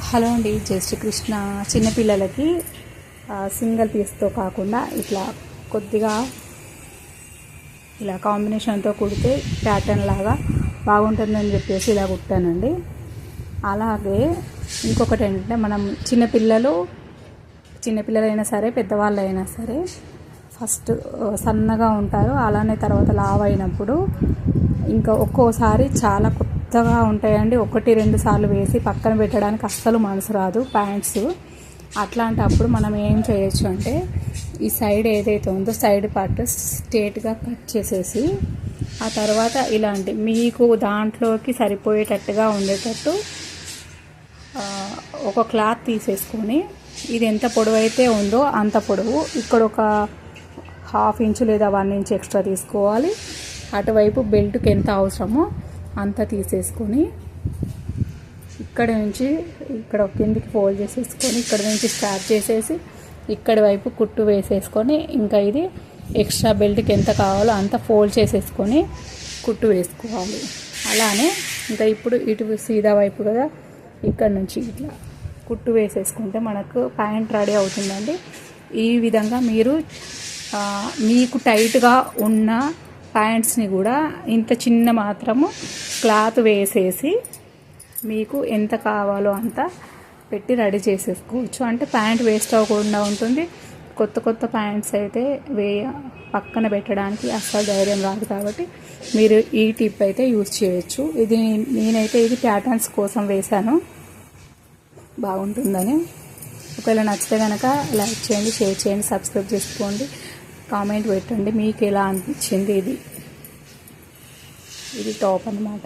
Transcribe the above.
Hello అండి, జై శ్రీకృష్ణ. చిన్నపిల్లలకి సింగిల్ పీస్తో కాకుండా ఇట్లా కొద్దిగా ఇలా కాంబినేషన్తో కుడితే ప్యాటర్న్ లాగా బాగుంటుందని చెప్పేసి ఇలా కుట్టానండి. అలాగే ఇంకొకటి ఏంటంటే, మనం చిన్నపిల్లలైనా సరే పెద్దవాళ్ళైనా సరే ఫస్ట్ సన్నగా ఉంటారు. అలానే తర్వాత లావు అయినప్పుడు ఇంకా ఒక్కోసారి చాలా కొత్తగా ఉంటాయండి. 1-2 సార్లు వేసి పక్కన పెట్టడానికి అస్సలు మనసు రాదు ప్యాంట్స్. అట్లాంటప్పుడు మనం ఏం చేయొచ్చు అంటే, ఈ సైడ్ ఏదైతే ఉందో సైడ్ పార్ట్ స్ట్రేట్గా కట్ చేసేసి ఆ తర్వాత ఇలాంటి మీకు దాంట్లోకి సరిపోయేటట్టుగా ఉండేటట్టు ఒక క్లాత్ తీసేసుకొని, ఇది ఎంత పొడవు అయితే ఉందో అంత పొడవు ఇక్కడ ఒక 1/2 ఇంచు లేదా 1 ఇంచ్ ఎక్స్ట్రా తీసుకోవాలి. అటువైపు బెల్ట్కి ఎంత అవసరమో అంత తీసేసుకొని ఇక్కడ నుంచి ఇక్కడ కిందికి ఫోల్డ్ చేసేసుకొని ఇక్కడ నుంచి స్టార్ట్ చేసేసి ఇక్కడి వైపు కుట్టు వేసేసుకొని, ఇంకా ఇది ఎక్స్ట్రా బెల్ట్కి ఎంత కావాలో అంత ఫోల్డ్ చేసేసుకొని కుట్టు వేసుకోవాలి. అలానే ఇంకా ఇప్పుడు ఇటు సీదా వైపు కదా, ఇక్కడ నుంచి ఇట్లా కుట్టు వేసేసుకుంటే మనకు ప్యాంట్ రెడీ అవుతుందండి. ఈ విధంగా మీరు మీకు టైట్గా ఉన్న ప్యాంట్స్ని కూడా ఇంత చిన్న మాత్రము క్లాత్ వేసేసి మీకు ఎంత కావాలో అంత పెట్టి రెడీ చేసేసుకోవచ్చు. అంటే ప్యాంట్ వేస్ట్ అవ్వకుండా ఉంటుంది. కొత్త ప్యాంట్స్ అయితే పక్కన పెట్టడానికి అస్సలు ధైర్యం రాదు. కాబట్టి మీరు ఈ టిప్ అయితే యూజ్ చేయొచ్చు. నేనైతే ఇది ప్యాటర్న్స్ కోసం వేశాను, బాగుంటుందని. ఒకవేళ నచ్చితే కనుక లైక్ చేయండి, షేర్ చేయండి, సబ్స్క్రైబ్ చేసుకోండి, కామెంట్ పెట్టండి మీకు ఎలా అనిపించింది. ఇది టాప్ అన్నమాట.